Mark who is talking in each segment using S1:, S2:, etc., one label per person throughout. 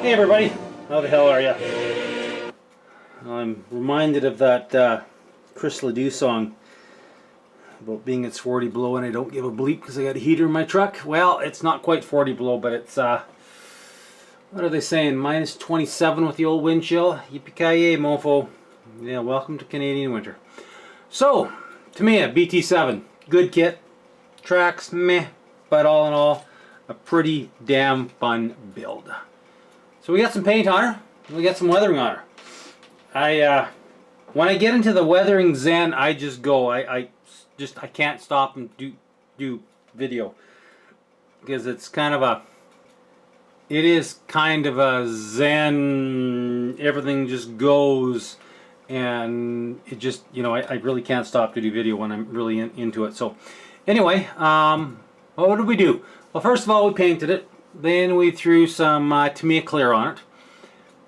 S1: Hey everybody, how the hell are ya? I'm reminded of that Chris Ledoux song about being it's 40 below and I don't give a bleep because I got a heater in my truck. Well, it's not quite 40 below, but it's what are they saying? Minus 27 with the old wind chill. Yippee-ki-yay, mofo. Yeah, welcome to Canadian winter. So, Tamiya Bt7, good kit. Tracks, meh, but all in all, a pretty damn fun build. So we got some paint on her, we got some weathering on her. When I get into the weathering zen, I just go. I can't stop and do video because it's kind of a. It is kind of a zen. Everything just goes, and it just I really can't stop to do video when I'm really into it. So anyway, what did we do? Well, first of all, we painted it. Then we threw some Tamiya clear on it.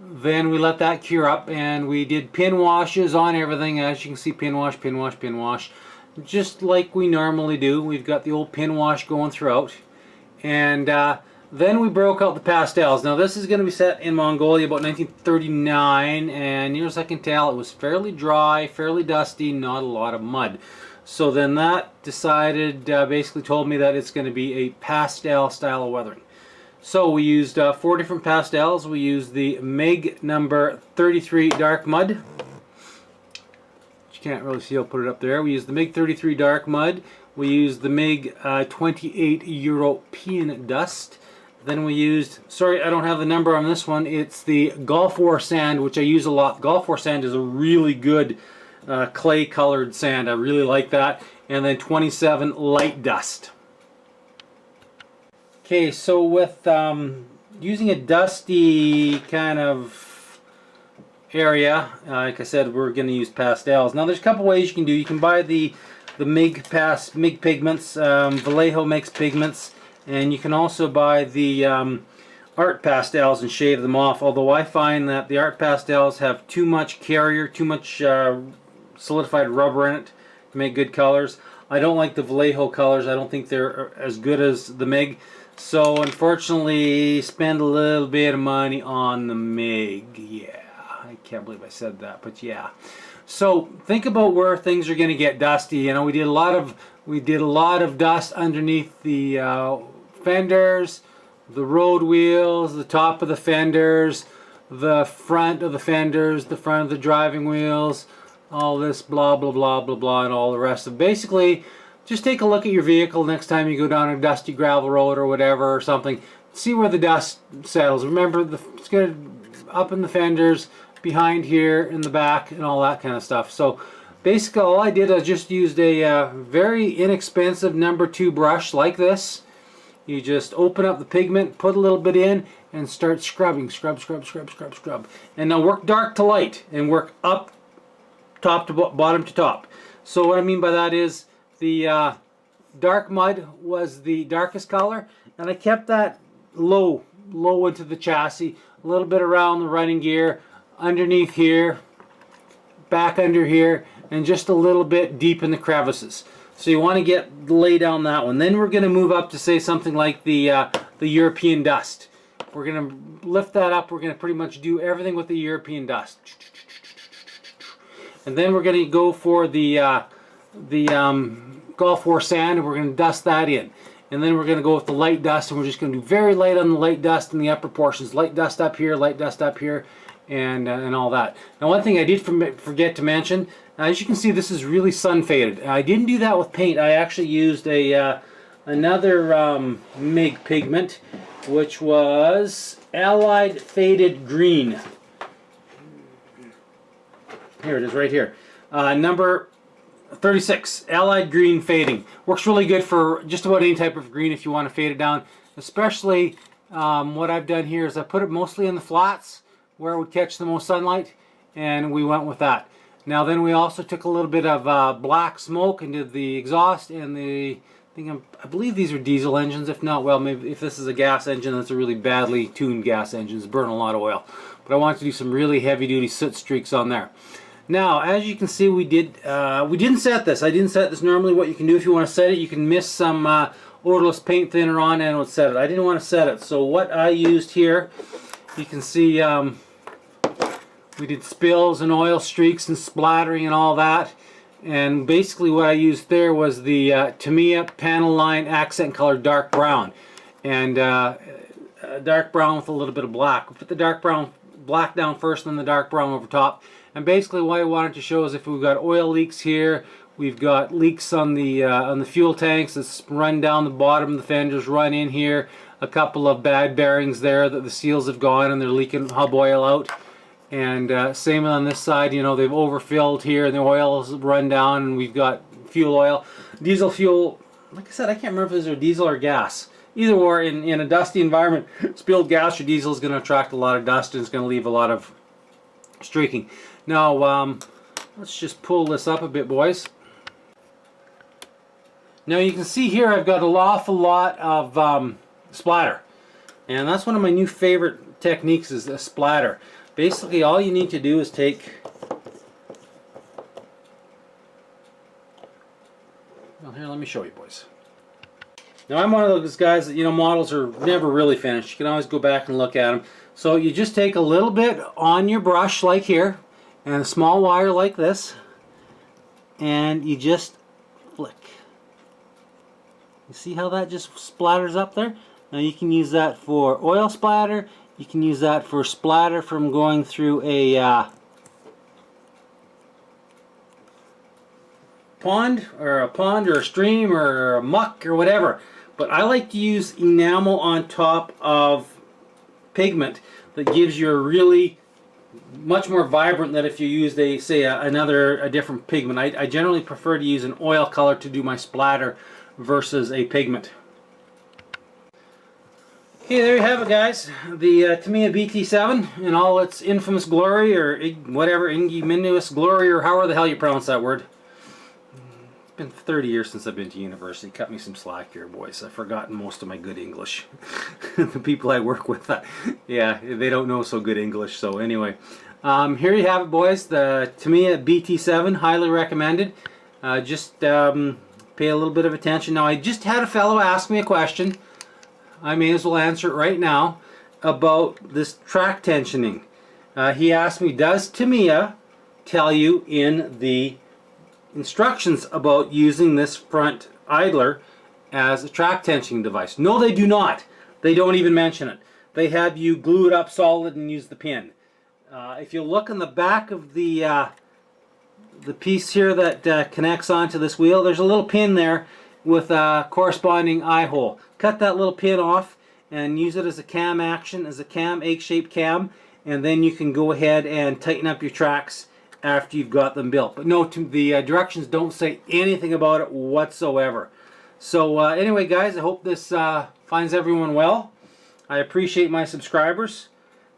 S1: Then we let that cure up and we did pin washes on everything. As you can see, pin wash, pin wash, pin wash. Just like we normally do. We've got the old pin wash going throughout. And then we broke out the pastels. Now this is going to be set in Mongolia about 1939. And near as I can tell, it was fairly dry, fairly dusty, not a lot of mud. So then that decided, basically told me that it's going to be a pastel style of weathering. So we used 4 different pastels. We used the MIG number 33 dark mud. You can't really see, I'll put it up there. We used the MIG 33 dark mud. We used the MIG 28 European dust. Then we used, sorry I don't have the number on this one, it's the Gulf War sand, which I use a lot. Gulf War sand is a really good clay colored sand. I really like that. And then 27 light dust. Okay, so with using a dusty kind of area, like I said, we're going to use pastels. Now there's a couple ways you can do. You can buy the MIG pigments. Vallejo makes pigments, and you can also buy the art pastels and shave them off. Although I find that the art pastels have too much carrier, too much solidified rubber in it to make good colors. I don't like the Vallejo colors. I don't think they're as good as the MIG. So unfortunately, spend a little bit of money on the MIG. Yeah, I can't believe I said that, but yeah. So think about where things are going to get dusty. You know, we did a lot of dust underneath the fenders, the road wheels, the top of the fenders, the front of the fenders, the front of the driving wheels, all this blah blah blah blah blah, and all the rest of it. Basically, just take a look at your vehicle next time you go down a dusty gravel road or whatever or something. See where the dust settles. Remember, it's good up in the fenders, behind here, in the back, and all that kind of stuff. So basically all I did, I just used a very inexpensive number 2 brush like this. You just open up the pigment, put a little bit in, and start scrubbing. Scrub, scrub, scrub, scrub, scrub. And now work dark to light, and work up top to bottom to top. So what I mean by that is, the dark mud was the darkest color, and I kept that low into the chassis, a little bit around the running gear, underneath here, back under here, and just a little bit deep in the crevices. So you want to lay down that one. Then we're going to move up to say something like the European dust. We're going to lift that up. We're going to pretty much do everything with the European dust. And then we're going to go for the Gulf War sand, and we're going to dust that in. And then we're going to go with the light dust, and we're just going to do very light on the light dust in the upper portions. Light dust up here, and all that. Now one thing I did forget to mention, as you can see, this is really sun faded. I didn't do that with paint. I actually used another MIG pigment, which was Allied Faded Green. Here it is right here. Number 36, Allied Green Fading. Works really good for just about any type of green if you want to fade it down. Especially what I've done here is I put it mostly in the flats where it would catch the most sunlight, and we went with that. Now then we also took a little bit of black smoke and did the exhaust and I believe these are diesel engines. If not, well, maybe if this is a gas engine, that's a really badly tuned gas engine. It's burning a lot of oil. But I wanted to do some really heavy duty soot streaks on there. Now, as you can see, we didn't set this. I didn't set this. Normally what you can do if you want to set it, you can mist some odorless paint thinner on and it would set it. I didn't want to set it. So what I used here You can see we did spills and oil streaks and splattering and all that. And basically what I used there was the Tamiya panel line accent color dark brown. And dark brown with a little bit of black. We'll put the black down first, then the dark brown over top. And basically what I wanted to show is if we've got oil leaks here, we've got leaks on the fuel tanks that's run down the bottom of the fenders, run in here, a couple of bad bearings there that the seals have gone and they're leaking hub oil out. And same on this side, you know, they've overfilled here and the oil's run down, and we've got fuel oil. Diesel fuel, like I said, I can't remember if it's diesel or gas. Either or, in a dusty environment, spilled gas or diesel is going to attract a lot of dust and it's going to leave a lot of streaking. Now, let's just pull this up a bit, boys. Now you can see here I've got an awful lot of splatter. And that's one of my new favorite techniques, is a splatter. Basically all you need to do is take, well, here, let me show you, boys. Now I'm one of those guys that, you know, models are never really finished. You can always go back and look at them. So you just take a little bit on your brush like here, and a small wire like this, and you just flick. You see how that just splatters up there? Now you can use that for oil splatter. You can use that for splatter from going through a pond or a stream or a muck or whatever. But I like to use enamel on top of pigment that gives you a really much more vibrant than if you used a different pigment. I generally prefer to use an oil color to do my splatter versus a pigment. Okay, there you have it, guys. The Tamiya Bt7 in all its infamous glory, or whatever, ignominious glory, or however the hell you pronounce that word. It's been 30 years since I've been to university. Cut me some slack here, boys. I've forgotten most of my good English. The people I work with, yeah, they don't know so good English. So anyway, here you have it, boys. The Tamiya Bt7, highly recommended. Just pay a little bit of attention. Now, I just had a fellow ask me a question. I may as well answer it right now about this track tensioning. He asked me, does Tamiya tell you in the instructions about using this front idler as a track tensioning device? No, they do not. They don't even mention it. They have you glue it up solid and use the pin. If you look on the back of the piece here that connects onto this wheel, there's a little pin there with a corresponding eye hole. Cut that little pin off and use it as a cam action, as a cam, egg-shaped cam, and then you can go ahead and tighten up your tracks after you've got them built. But no, the directions don't say anything about it whatsoever. So anyway, guys, I hope this finds everyone well. I appreciate my subscribers,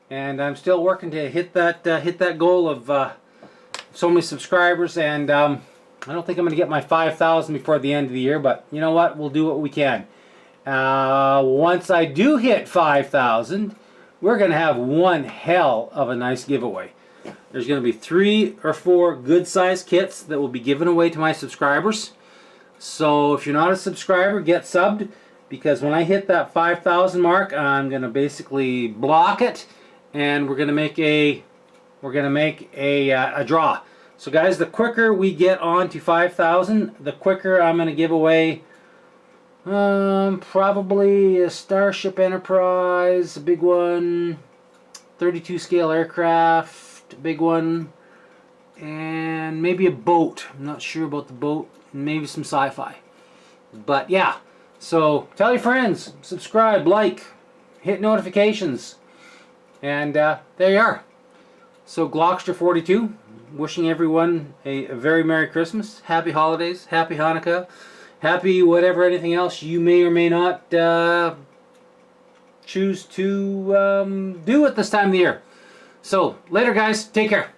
S1: and I'm still working to hit that goal of so many subscribers, and I don't think I'm going to get my 5,000 before the end of the year, but you know what? We'll do what we can. Once I do hit 5,000, we're going to have one hell of a nice giveaway. There's going to be 3 or 4 good-sized kits that will be given away to my subscribers. So if you're not a subscriber, get subbed, because when I hit that 5,000 mark, I'm going to basically block it, and we're going to make a draw. So guys, the quicker we get on to 5,000, the quicker I'm going to give away probably a Starship Enterprise, a big one, 32 scale aircraft, a big one, and maybe a boat. I'm not sure about the boat. Maybe some sci-fi. But yeah, so tell your friends, subscribe, like, hit notifications, and there you are. So Glockster42, wishing everyone a very Merry Christmas, Happy Holidays, Happy Hanukkah, Happy whatever, anything else you may or may not choose to do at this time of the year. So later, guys, take care.